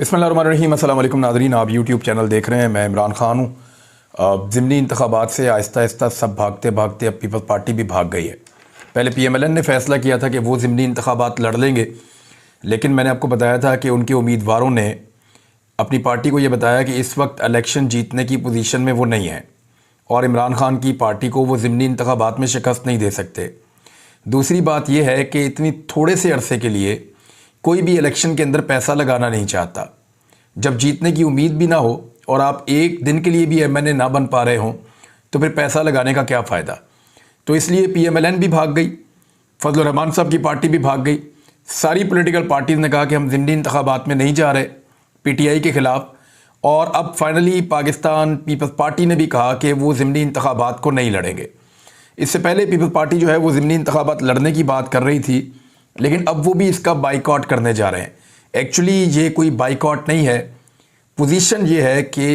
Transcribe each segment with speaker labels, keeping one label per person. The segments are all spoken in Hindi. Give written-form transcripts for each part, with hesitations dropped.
Speaker 1: बिस्मिल्लाहिर्रहमानिर्रहीम। अस्सलाम वालेकुम नाज़रीन, आप यूट्यूब चैनल देख रहे हैं। मैं इमरान ख़ान हूँ। ज़िमनी इंतखाबात से आहिस्ता आहिस्ता सब भागते भागते अब पीपल्स पार्टी भी भाग गई है। पहले PMLN ने फ़ैसला किया था कि वो ज़िमनी इंतखाबात लड़ लेंगे, लेकिन मैंने आपको बताया था कि उनके उम्मीदवारों ने अपनी पार्टी को ये बताया कि इस वक्त इलेक्शन जीतने की पोजीशन में वो नहीं है और इमरान ख़ान की पार्टी को वो ज़िमनी इंतखाबात में शिकस्त नहीं दे सकते। दूसरी बात यह है कि इतनी थोड़े से अरसे के लिए कोई भी इलेक्शन के अंदर पैसा लगाना नहीं चाहता। जब जीतने की उम्मीद भी ना हो और आप एक दिन के लिए भी MNA ना बन पा रहे हों तो फिर पैसा लगाने का क्या फ़ायदा। तो इसलिए PMLN भी भाग गई, फजल रहमान साहब की पार्टी भी भाग गई। सारी पॉलिटिकल पार्टीज़ ने कहा कि हम ज़िमनी इंतखाबात में नहीं जा रहे PTI के ख़िलाफ़। और अब फाइनली पाकिस्तान पीपल्स पार्टी ने भी कहा कि वो ज़िमनी इंतखाबात को नहीं लड़ेंगे। इससे पहले पीपल्स पार्टी जो है वो ज़िमनी इंतखाबात लड़ने की बात कर रही थी, लेकिन अब वो भी इसका बाइकआउट करने जा रहे हैं। एक्चुअली ये कोई बाइकआउट नहीं है, पोजीशन ये है कि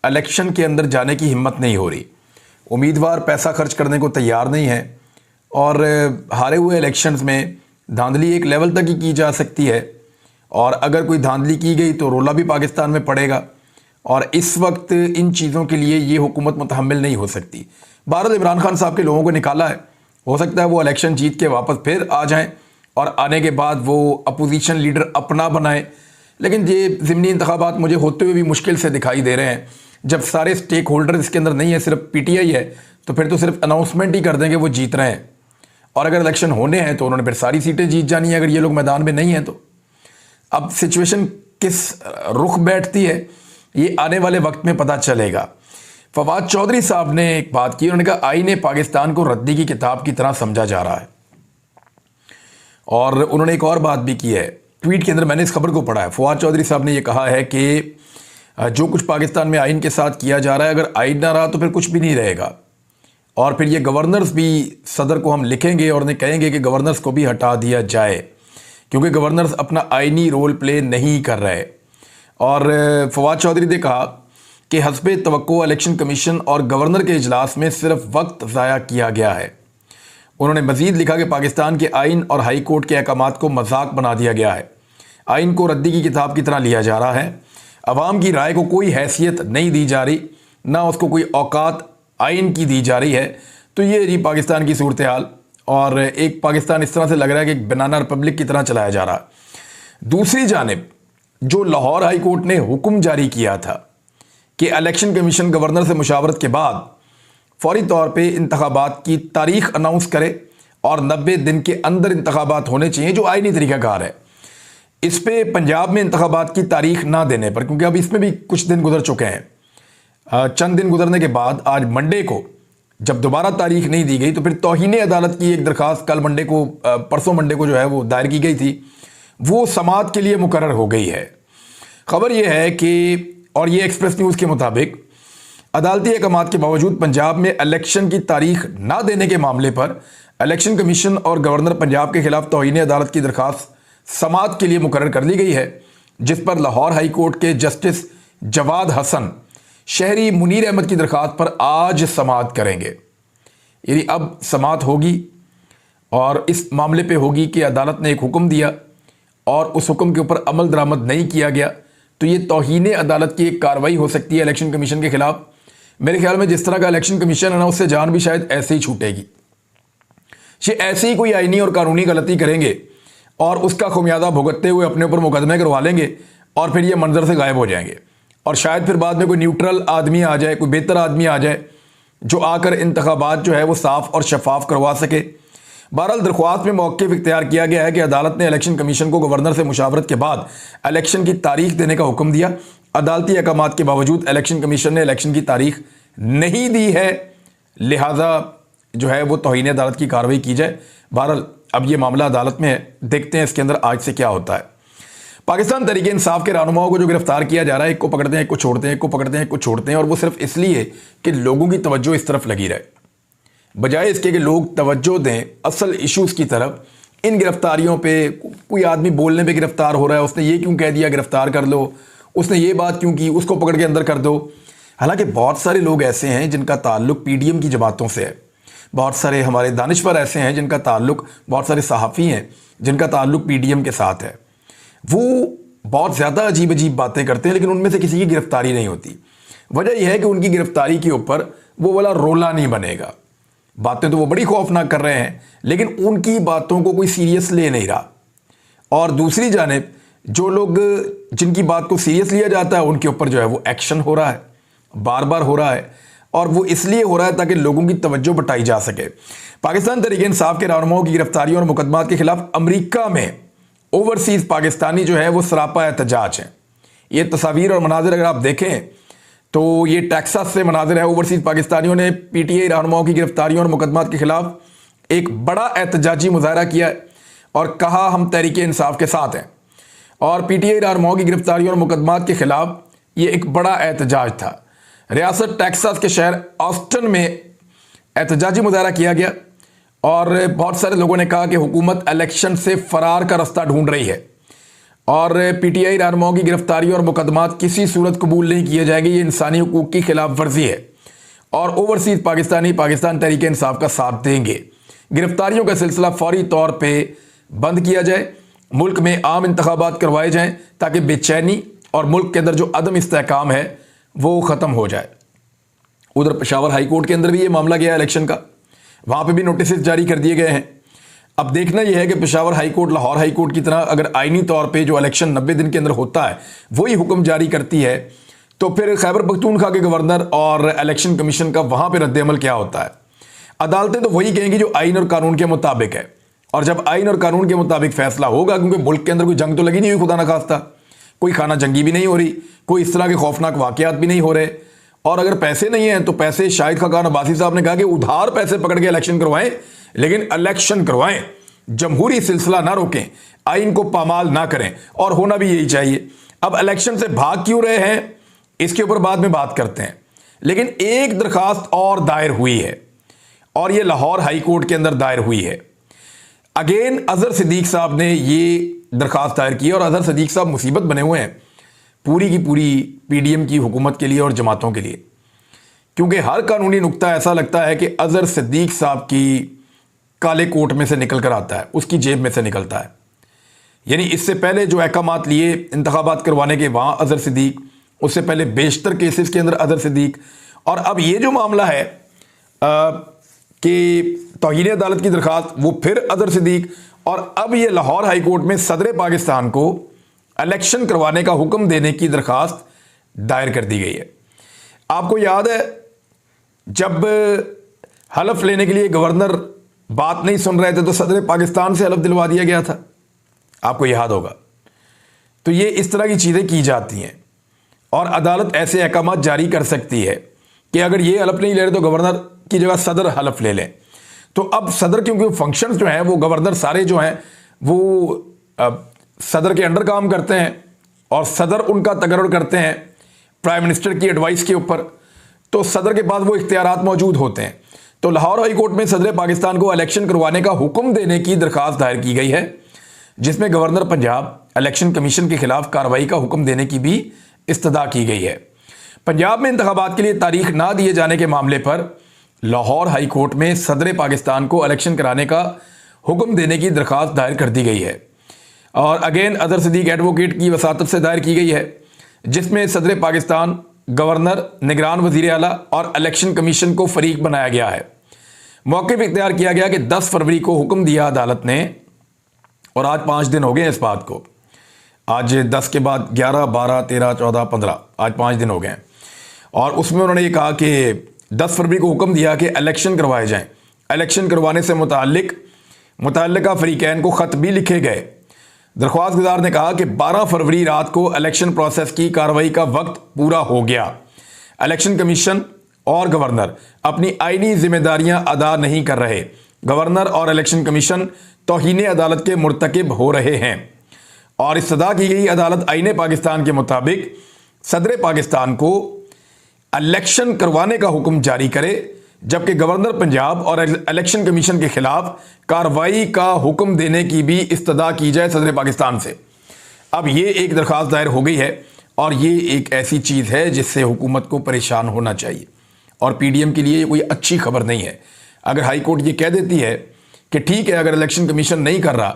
Speaker 1: इलेक्शन के अंदर जाने की हिम्मत नहीं हो रही। उम्मीदवार पैसा खर्च करने को तैयार नहीं है और हारे हुए इलेक्शंस में धांधली एक लेवल तक ही की जा सकती है और अगर कोई धांधली की गई तो रोला भी पाकिस्तान में पड़ेगा और इस वक्त इन चीज़ों के लिए ये हुकूमत मुतहम्मिल नहीं हो सकती। बहरहाल इमरान खान साहब के लोगों को निकाला है, हो सकता है वो इलेक्शन जीत के वापस फिर आ जाएं और आने के बाद वो अपोजिशन लीडर अपना बनाए। लेकिन ये ज़िमनी इंतखाबात मुझे होते हुए भी मुश्किल से दिखाई दे रहे हैं। जब सारे स्टेक होल्डर इसके अंदर नहीं है, सिर्फ PTI है, तो फिर तो सिर्फ अनाउंसमेंट ही कर देंगे वो जीत रहे हैं और अगर इलेक्शन होने हैं तो उन्होंने फिर सारी सीटें जीत जानी है अगर ये लोग मैदान में नहीं हैं तो। अब सिचुएशन किस रुख बैठती है ये आने वाले वक्त में पता चलेगा। फवाद चौधरी साहब ने एक बात की, उन्होंने कहा आईने पाकिस्तान को रद्दी की किताब की तरह समझा जा रहा है। और उन्होंने एक और बात भी की है, ट्वीट के अंदर मैंने इस खबर को पढ़ा है। फवाद चौधरी साहब ने यह कहा है कि जो कुछ पाकिस्तान में आइन के साथ किया जा रहा है, अगर आइन ना रहा तो फिर कुछ भी नहीं रहेगा और फिर ये गवर्नर्स भी सदर को हम लिखेंगे और उन्हें कहेंगे कि गवर्नर्स को भी हटा दिया जाए क्योंकि गवर्नर्स अपना आइनी रोल प्ले नहीं कर रहे। और फवाद चौधरी ने कहा कि हस्बे तवक्को इलेक्शन कमीशन और गवर्नर के इजलास में सिर्फ वक्त ज़ाया किया गया है। उन्होंने मज़ीद लिखा कि पाकिस्तान के आइन और हाई कोर्ट के अहकामात को मजाक बना दिया गया है। आइन को रद्दी की किताब की तरह लिया जा रहा है। अवाम की राय को कोई हैसियत नहीं दी जा रही, ना उसको कोई औकात आइन की दी जा रही है। तो ये जी पाकिस्तान की सूरत हाल और एक पाकिस्तान इस तरह से लग रहा है कि एक बनाना रिपब्लिक की तरह चलाया जा रहा है। दूसरी जानिब जो लाहौर हाई कोर्ट ने हुक्म जारी किया था कि इलेक्शन कमीशन गवर्नर से मुशावरत के बाद फौरी तौर पे इंतखाबात की तारीख अनाउंस करे और 90 दिन के अंदर इंतखाबात होने चाहिए जो आईनी तरीक़ाकार है, इस पे पंजाब में इंतखाबात की तारीख ना देने पर, क्योंकि अब इसमें भी कुछ दिन गुजर चुके हैं, चंद दिन गुजरने के बाद आज मंडे को जब दोबारा तारीख नहीं दी गई तो फिर तौहीने अदालत की एक दरखास्त कल मंडे को परसों मंडे को जो है वो दायर की गई थी, वो समाअत के लिए मुकर्रर हो गई है। खबर यह है कि, और ये एक्सप्रेस न्यूज़ के मुताबिक, अदालती अहकामात के बावजूद पंजाब में इलेक्शन की तारीख ना देने के मामले पर इलेक्शन कमीशन और गवर्नर पंजाब के खिलाफ तौहीने अदालत की दरखास्त समाअत के लिए मुकर्रर कर ली गई है, जिस पर लाहौर हाई कोर्ट के जस्टिस जवाद हसन शहरी मुनीर अहमद की दरखास्त पर आज समाअत करेंगे। यानी अब समाअत होगी और इस मामले पे होगी कि अदालत ने एक हुक्म दिया और उस हुक्म के ऊपर अमल दरामद नहीं किया गया तो ये तौहीने अदालत की एक कार्रवाई हो सकती है इलेक्शन कमीशन के खिलाफ। मेरे ख्याल में जिस तरह का इलेक्शन कमीशन है ना, उससे जान भी शायद ऐसे ही छूटेगी। ये ऐसे ही कोई आईनी और कानूनी गलती करेंगे और उसका खुमियादा भुगतते हुए अपने ऊपर मुकदमे करवा लेंगे और फिर ये मंजर से गायब हो जाएंगे और शायद फिर बाद में कोई न्यूट्रल आदमी आ जाए, कोई बेहतर आदमी आ जाए जो आकर इंतखाबात जो है वो साफ और शफाफ करवा सके। बहरहाल दरख्वास्त में मौक़िफ़ इख्तियार किया गया है कि अदालत ने इलेक्शन कमीशन को गवर्नर से मुशावरत के बाद इलेक्शन की तारीख देने का हुक्म दिया। अदालती अहकामात के बावजूद इलेक्शन कमीशन ने इलेक्शन की तारीख नहीं दी है, लिहाजा जो है वो तौहीन अदालत की कार्रवाई की जाए। बहरहाल अब ये मामला अदालत में है, देखते हैं इसके अंदर आज से क्या होता है। पाकिस्तान तहरीक इंसाफ के रहनुमाओं को जो गिरफ्तार किया जा रहा है, एक को पकड़ते हैं एक को छोड़ते हैं, एक को पकड़ते हैं एक को छोड़ते हैं, और वो सिर्फ इसलिए कि लोगों की तवज्जो इस तरफ लगी रहे, बजाय इसके कि लोग तवज्जो दें असल इश्यूज़ की तरफ। इन गिरफ्तारियों पे कोई आदमी बोलने पे गिरफ्तार हो रहा है, उसने ये क्यों कह दिया गिरफ्तार कर लो, उसने ये बात क्यों की उसको पकड़ के अंदर कर दो। हालांकि बहुत सारे लोग ऐसे हैं जिनका ताल्लुक PDM की जमातों से है, बहुत सारे हमारे दानिश्वर ऐसे हैं जिनका ताल्लुक, बहुत सारे सहाफ़ी हैं जिनका ताल्लुक PDM के साथ है। वो बहुत ज़्यादा अजीब अजीब बातें करते हैं, लेकिन उनमें से किसी की गिरफ्तारी नहीं होती। वजह यह है कि उनकी गिरफ्तारी के ऊपर वो वाला रोला नहीं बनेगा। बातें तो वो बड़ी खौफनाक कर रहे हैं, लेकिन उनकी बातों को कोई सीरियस ले नहीं रहा। और दूसरी जानिब जो लोग जिनकी बात को सीरियस लिया जाता है उनके ऊपर जो है वो एक्शन हो रहा है, बार बार हो रहा है, और वो इसलिए हो रहा है ताकि लोगों की तवज्जो बटाई जा सके। पाकिस्तान तहरीक इंसाफ के रहनुमाओं की गिरफ्तारियों और मुकदमात के खिलाफ अमेरिका में ओवरसीज पाकिस्तानी जो है वो सरापा एहतजाज है। ये तस्वीर और मनाजिर अगर आप देखें तो ये टेक्सास से मनाजिर है। ओवरसीज पाकिस्तानियों ने पीटीआई रहनुमाओं की गिरफ्तारियों और मुकदमात के खिलाफ एक बड़ा एहतजाजी मुजाहरा किया है और कहा हम तहरीक इंसाफ के साथ हैं। और पीटीआई रहनुमाओं की गिरफ्तारियों और मुकदमात के खिलाफ ये एक बड़ा एहतजाज था। रियासत टेक्सास के शहर ऑस्टिन में एहतजाजी मुजाहरा किया गया और बहुत सारे लोगों ने कहा कि हुकूमत इलेक्शन से फरार का रास्ता ढूंढ रही है और पीटीआई रहनुमाओं की गिरफ्तारी और मुकदमात किसी सूरत कबूल नहीं किए जाएंगे। ये इंसानी हुकूक की खिलाफ वर्जी है और ओवरसीज पाकिस्तानी पाकिस्तान तहरीक इंसाफ का साथ देंगे। गिरफ्तारियों का सिलसिला फौरी तौर पर बंद किया जाए, मुल्क में आम इंतखाबात करवाए जाएं ताकि बेचैनी और मुल्क के अंदर जो अदम इस्तेहकाम है वो ख़त्म हो जाए। उधर पेशावर हाई कोर्ट के अंदर भी ये मामला गया इलेक्शन का, वहाँ पे भी नोटिस जारी कर दिए गए हैं। अब देखना यह है कि Peshawar high court Lahore high court की तरह अगर आईनी तौर पे जो इलेक्शन 90 दिन के अंदर होता है वही हुक्म जारी करती है तो फिर खैबर पख्तूनख्वा के गवर्नर और इलेक्शन कमीशन का वहाँ पर रद्द अमल क्या होता है। अदालतें तो वही कहेंगी जो आइन और कानून के मुताबिक है, और जब आइन और कानून के मुताबिक फैसला होगा, क्योंकि मुल्क के अंदर कोई जंग तो लगी नहीं हुई खुदा न खास्ता, कोई खाना जंगी भी नहीं हो रही, कोई इस तरह के खौफनाक वाकयात भी नहीं हो रहे, और अगर पैसे नहीं हैं तो पैसे शाहिद खाकान अब्बासी साहब ने कहा कि उधार पैसे पकड़ के इलेक्शन करवाएं, लेकिन इलेक्शन करवाएं, जमहूरी सिलसिला ना रोकें, आइन को पामाल ना करें, और होना भी यही चाहिए। अब इलेक्शन से भाग क्यों रहे हैं इसके ऊपर बाद में बात करते हैं, लेकिन एक दरखास्त और दायर हुई है और यह लाहौर हाई कोर्ट के अंदर दायर हुई है। अगेन अजहर सिद्दीक साहब ने ये दरखास्त दायर की और अजहर सिद्दीक साहब मुसीबत बने हुए हैं पूरी की पूरी पीडीएम की हुकूमत के लिए और जमातों के लिए, क्योंकि हर कानूनी नुक्ता ऐसा लगता है कि अजहर सिद्दीक साहब की काले कोट में से निकल कर आता है, उसकी जेब में से निकलता है। यानी इससे पहले जो अहकामात लिए इंतखाबात करवाने के वहाँ अजहर सिद्दीक, उससे पहले बेशतर केसेस के अंदर अजहर सिद्दीक, और अब ये जो मामला है कि तौहीन अदालत की दरखास्त वो फिर अजहर सिद्दीक, और अब ये लाहौर हाई कोर्ट में सदर पाकिस्तान को इलेक्शन करवाने का हुक्म देने की दरखास्त दायर कर दी गई है। आपको याद है जब हलफ लेने के लिए गवर्नर बात नहीं सुन रहे थे तो सदर पाकिस्तान से हलफ दिलवा दिया गया था, आपको याद होगा। तो ये इस तरह की चीज़ें की जाती हैं और अदालत ऐसे अहकाम जारी कर सकती है कि अगर ये हलफ नहीं ले रहे तो गवर्नर की जगह सदर हलफ ले लें। तो अब सदर, क्योंकि फंक्शंस जो हैं वो गवर्नर सारे जो हैं वो सदर के अंडर काम करते हैं और सदर उनका तकर्रुर करते हैं प्राइम मिनिस्टर की एडवाइस के ऊपर, तो सदर के पास वो इख्तियारात मौजूद होते हैं। तो लाहौर हाई कोर्ट में सदर पाकिस्तान को इलेक्शन करवाने का हुक्म देने की दरखास्त दायर की गई है, जिसमें गवर्नर पंजाब इलेक्शन कमीशन के खिलाफ कार्रवाई का हुक्म देने की भी इस्तदा की गई है। पंजाब में इंतखाबात के लिए तारीख ना दिए जाने के मामले पर लाहौर हाई कोर्ट में सदर पाकिस्तान को इलेक्शन कराने का हुक्म देने की दरखास्त दायर कर दी गई है और अगेन अजहर सिद्दीक एडवोकेट की वसातत से दायर की गई है, जिसमें सदर पाकिस्तान, गवर्नर, निगरान वजीर आला और इलेक्शन कमीशन को फरीक बनाया गया है। मौक़िफ़ इख्तियार किया गया कि 10 फरवरी को हुक्म दिया अदालत ने, और आज 5 दिन हो गए इस बात को, आज 10 के बाद 11, 12, 13, 14, 15, आज 5 दिन हो गए हैं। और उसमें उन्होंने ये कहा कि 10 फरवरी को हुक्म दिया कि इलेक्शन करवाए जाएं। इलेक्शन करवाने से मुतअल्लिका फरीकैन को ख़त भी लिखे गए। दरख्वास्त गुजार ने कहा कि 12 फरवरी रात को इलेक्शन प्रोसेस की कार्रवाई का वक्त पूरा हो गया। इलेक्शन कमीशन और गवर्नर अपनी आईनी जिम्मेदारियां अदा नहीं कर रहे। गवर्नर और इलेक्शन कमीशन तौहीन अदालत के मुर्तकिब हो रहे हैं और इस्तदा की गई अदालत आईन पाकिस्तान के मुताबिक सदर पाकिस्तान को इलेक्शन करवाने का हुक्म जारी करे, जबकि गवर्नर पंजाब और इलेक्शन कमीशन के खिलाफ कार्रवाई का हुक्म देने की भी इस्तदा की जाए सदर पाकिस्तान से। अब ये एक दरख्वास्त दायर हो गई है और ये एक ऐसी चीज़ है जिससे हुकूमत को परेशान होना चाहिए और पीडीएम के लिए कोई अच्छी खबर नहीं है। अगर हाई कोर्ट ये कह देती है कि ठीक है, अगर इलेक्शन कमीशन नहीं कर रहा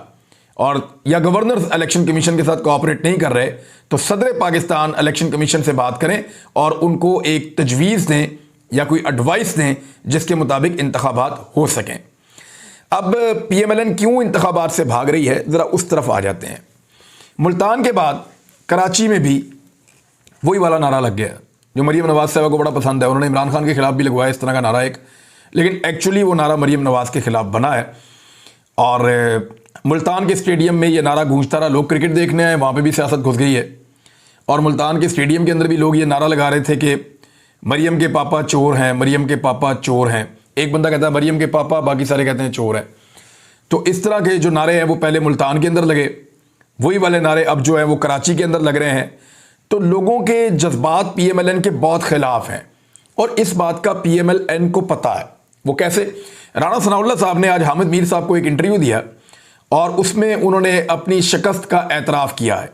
Speaker 1: और या गवर्नर इलेक्शन कमीशन के साथ कोऑपरेट नहीं कर रहे तो सदर पाकिस्तान इलेक्शन कमीशन से बात करें और उनको एक तजवीज़ दें या कोई एडवाइस दें जिसके मुताबिक इंतखाबात हो सकें। अब PMLN क्यों इंतखाबात से भाग रही है, ज़रा उस तरफ आ जाते हैं। मुल्तान के बाद कराची में भी वही वाला नारा लग गया जो मरीम नवाज साहब को बड़ा पसंद है। उन्होंने इमरान खान के खिलाफ भी लगवाया इस तरह का नारा एक, लेकिन एक्चुअली वो नारा मरीम नवाज के खिलाफ बना है। और मुल्तान के स्टेडियम में ये नारा गूंजता रहा, लोग क्रिकेट देखने आए, वहाँ पे भी सियासत घुस गई है। और मुल्तान के स्टेडियम के अंदर भी लोग ये नारा लगा रहे थे कि मरीम के पापा चोर हैं, मरीम के पापा चोर हैं। एक बंदा कहता है मरीम के पापा, बाकी सारे कहते हैं चोर हैं। तो इस तरह के जो नारे हैं वो पहले मुल्तान के अंदर लगे, वही वाले नारे अब जो है वो कराची के अंदर लग रहे हैं। तो लोगों के जज्बात PMLN के बहुत खिलाफ हैं और इस बात का PMLN को पता है। वो कैसे? राणा सनाउल्लाह साहब ने आज हामिद मीर साहब को एक इंटरव्यू दिया और उसमें उन्होंने अपनी शिकस्त का एतराफ़ किया है।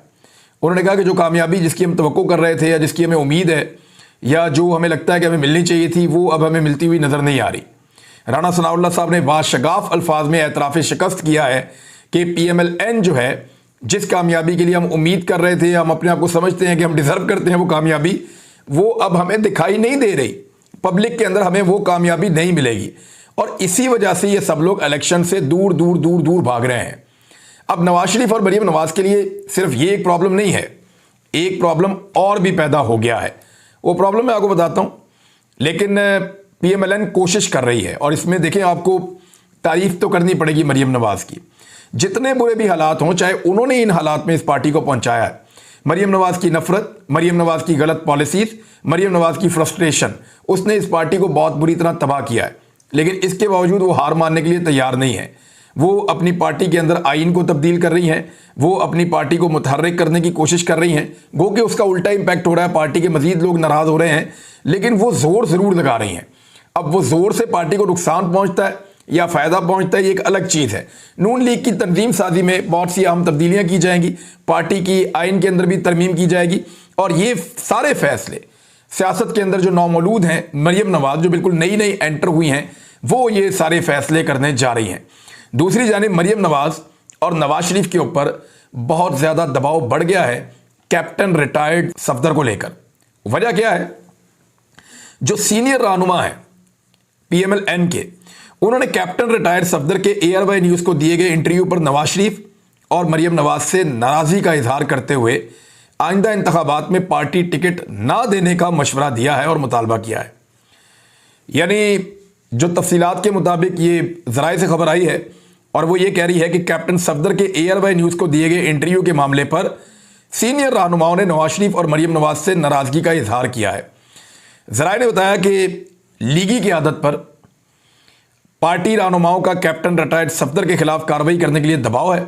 Speaker 1: उन्होंने कहा कि जो कामयाबी जिसकी हम तवक्को कर रहे थे या जिसकी हमें उम्मीद है या जो हमें लगता है कि हमें मिलनी चाहिए थी वो अब हमें मिलती हुई नज़र नहीं आ रही। राणा सनाउल्लाह साहब ने बाशगाफ अल्फाज में एतराफ़ शिकस्त किया है कि PMLN जो है जिस कामयाबी के लिए हम उम्मीद कर रहे थे, हम अपने आप को समझते हैं कि हम डिज़र्व करते हैं वो कामयाबी, वो अब हमें दिखाई नहीं दे रही। पब्लिक के अंदर हमें वो कामयाबी नहीं मिलेगी और इसी वजह से ये सब लोग इलेक्शन से दूर दूर दूर दूर भाग रहे हैं। अब नवाज शरीफ और मरीम नवाज के लिए सिर्फ ये एक प्रॉब्लम नहीं है, एक प्रॉब्लम और भी पैदा हो गया है। वो प्रॉब्लम मैं आपको बताता हूँ, लेकिन PMLN कोशिश कर रही है। और इसमें देखें, आपको तारीफ तो करनी पड़ेगी मरीम नवाज की। जितने बुरे भी हालात हों, चाहे उन्होंने इन हालात में इस पार्टी को पहुंचाया है, मरीम नवाज की नफरत, मरीम नवाज की गलत पॉलिसीज, मरीम नवाज की फ्रस्ट्रेशन, उसने इस पार्टी को बहुत बुरी तरह तबाह किया है। लेकिन इसके बावजूद वो हार मानने के लिए तैयार नहीं है। वो अपनी पार्टी के अंदर आइन को तब्दील कर रही हैं, वो अपनी पार्टी को मुतहर्रिक करने की कोशिश कर रही हैं। गो कि उसका उल्टा इम्पैक्ट हो रहा है, पार्टी के मजीद लोग नाराज़ हो रहे हैं, लेकिन वो जोर ज़रूर लगा रही हैं। अब वो जोर से पार्टी को नुकसान पहुंचता है या फ़ायदा पहुंचता है, ये एक अलग चीज़ है। नून लीग की तंजीम साजी में बहुत सी अहम तब्दीलियाँ की जाएंगी, पार्टी की आइन के अंदर भी तरमीम की जाएगी और ये सारे फैसले सियासत के अंदर जो नौमौलूद हैं, मरीम नवाज जो बिल्कुल नई नई एंटर हुई हैं, वो ये सारे फैसले करने जा रही हैं। दूसरी जानिब मरीम नवाज और नवाज शरीफ के ऊपर बहुत ज़्यादा दबाव बढ़ गया है कैप्टन रिटायर्ड सफदर को लेकर। वजह क्या है? जो सीनियर रहनुमा है PMLN के, उन्होंने कैप्टन रिटायर्ड सफदर के ARY न्यूज़ को दिए गए इंटरव्यू पर नवाज शरीफ और मरीम नवाज से नाराज़गी का इजहार करते हुए आइंदा इंतखाबात में पार्टी टिकट ना देने का मशवरा दिया है और मुतालबा किया है। यानी जो तफसीलात के मुताबिक ये ज़राए से खबर आई है और वो ये कह रही है कि कैप्टन सफदर के ARY न्यूज़ को दिए गए इंटरव्यू के मामले पर सीनियर रहनुमाओं ने नवाज शरीफ और मरीम नवाज से नाराज़गी का इजहार किया है। ज़राए ने बताया कि लीगी की आदत पर पार्टी रहनुमाओं का कैप्टन रिटायर्ड सफदर के खिलाफ कार्रवाई करने के लिए दबाव है।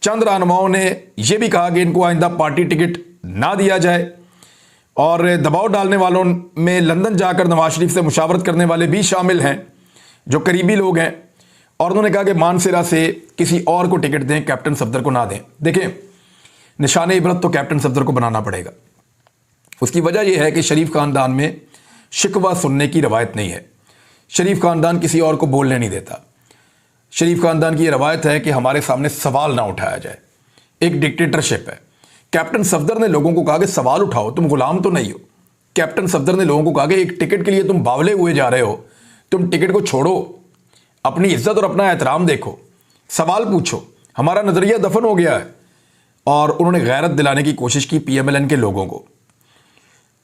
Speaker 1: चंद रहनुमाओं ने यह भी कहा कि इनको आइंदा पार्टी टिकट ना दिया जाए और दबाव डालने वालों में लंदन जाकर नवाज शरीफ से मुशावरत करने वाले भी शामिल हैं जो करीबी लोग हैं। और उन्होंने कहा कि मानसरा से किसी और को टिकट दें, कैप्टन सफदर को ना दें। देखें, निशान इबरत तो कैप्टन सफदर को बनाना पड़ेगा। उसकी वजह यह है कि शरीफ खानदान में शिकवा सुनने की रवायत नहीं है। शरीफ खानदान किसी और को बोलने नहीं देता। शरीफ खानदान की यह रवायत है कि हमारे सामने सवाल ना उठाया जाए। एक डिक्टेटरशिप है। कैप्टन सफदर ने लोगों को कहा कि सवाल उठाओ, तुम गुलाम तो नहीं हो। कैप्टन सफदर ने लोगों को कहा कि एक टिकट के लिए तुम बावले हुए जा रहे हो, तुम टिकट को छोड़ो, अपनी इज्जत और अपना एहतराम देखो, सवाल पूछो, हमारा नज़रिया दफन हो गया है। और उन्होंने गैरत दिलाने की कोशिश की PMLN के लोगों को।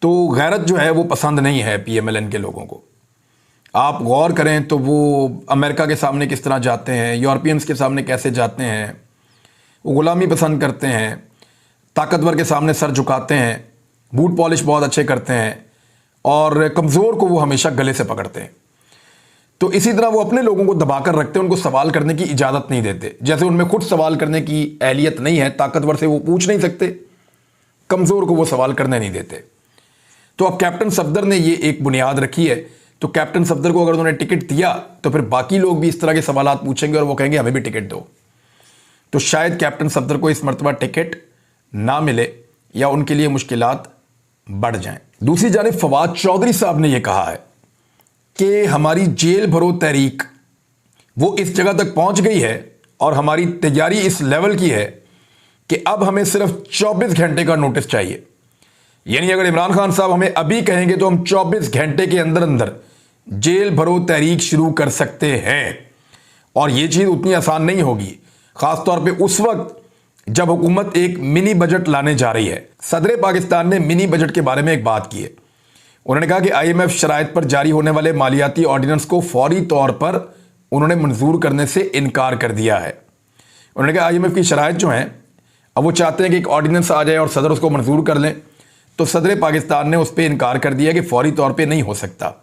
Speaker 1: तो गैरत जो है वो पसंद नहीं है PMLN के लोगों को। आप गौर करें तो वो अमेरिका के सामने किस तरह जाते हैं, यूरोपियंस के सामने कैसे जाते हैं, वो गुलामी पसंद करते हैं, ताकतवर के सामने सर झुकाते हैं, बूट पॉलिश बहुत अच्छे करते हैं और कमज़ोर को वो हमेशा गले से पकड़ते हैं। तो इसी तरह वो अपने लोगों को दबाकर रखते हैं, उनको सवाल करने की इजाज़त नहीं देते। जैसे उनमें खुद सवाल करने की अहलियत नहीं है, ताकतवर से वो पूछ नहीं सकते, कमज़ोर को वो सवाल करने नहीं देते। तो अब कैप्टन सफदर ने ये एक बुनियाद रखी है। तो कैप्टन सफदर को अगर उन्होंने टिकट दिया तो फिर बाकी लोग भी इस तरह के सवालात पूछेंगे और वो कहेंगे हमें भी टिकट दो। तो शायद कैप्टन सफदर को इस मरतबा टिकट ना मिले या उनके लिए मुश्किलात बढ़ जाएं। दूसरी जानिब फवाद चौधरी साहब ने यह कहा है कि हमारी जेल भरो तहरीक वो इस जगह तक पहुंच गई है और हमारी तैयारी इस लेवल की है कि अब हमें सिर्फ 24 घंटे का नोटिस चाहिए। यानी अगर इमरान खान साहब हमें अभी कहेंगे तो हम 24 घंटे के अंदर अंदर जेल भरो तहरीक शुरू कर सकते हैं। और यह चीज़ उतनी आसान नहीं होगी, ख़ासतौर पे उस वक्त जब हुकूमत एक मिनी बजट लाने जा रही है। सदर पाकिस्तान ने मिनी बजट के बारे में एक बात की है। उन्होंने कहा कि IMF शराइत पर जारी होने वाले मालियाती ऑर्डिनेंस को फौरी तौर पर उन्होंने मंजूर करने से इनकार कर दिया है। उन्होंने कहा IMF की शराइत जो हैं, अब वो चाहते हैं कि एक ऑर्डिनेंस आ जाए और सदर उसको मंजूर कर लें, तो सदर पाकिस्तान ने उस पर इनकार कर दिया कि फौरी तौर पे नहीं हो सकता।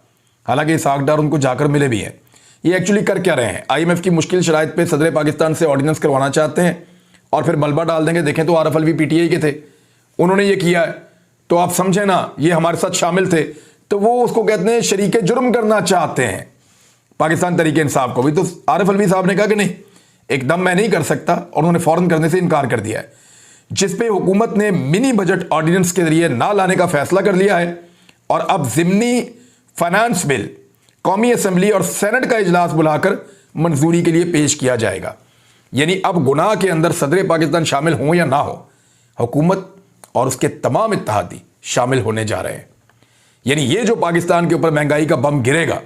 Speaker 1: हालांकि इसहाक डार उनको जाकर मिले भी हैं। ये एक्चुअली कर क्या रहे हैं? IMF की मुश्किल शराइत पे सदर पाकिस्तान से ऑर्डिनेंस करवाना चाहते हैं और फिर मलबा डाल देंगे। देखें तो आरफ अलवी PTI के थे, उन्होंने ये किया है, तो आप समझे ना, ये हमारे साथ शामिल थे, तो वो उसको कहते हैं शरीके जुर्म करना चाहते हैं पाकिस्तान तहरीक इंसाफ को भी। तो आरफ अलवी साहब ने कहा कि नहीं, एकदम मैं नहीं कर सकता, और उन्होंने फौरन करने से इनकार कर दिया है, जिस पे हुकूमत ने मिनी बजट ऑर्डिनेंस के जरिए ना लाने का फैसला कर लिया है। और अब ज़िमनी फाइनेंस बिल कौमी असम्बली और सेनेट का इजलास बुलाकर मंजूरी के लिए पेश किया जाएगा। यानी अब गुनाह के अंदर सदर पाकिस्तान शामिल हो या ना हो, हुकूमत और उसके तमाम इत्तेहादी शामिल होने जा रहे हैं। यानी ये जो पाकिस्तान के ऊपर महंगाई का बम गिरेगा,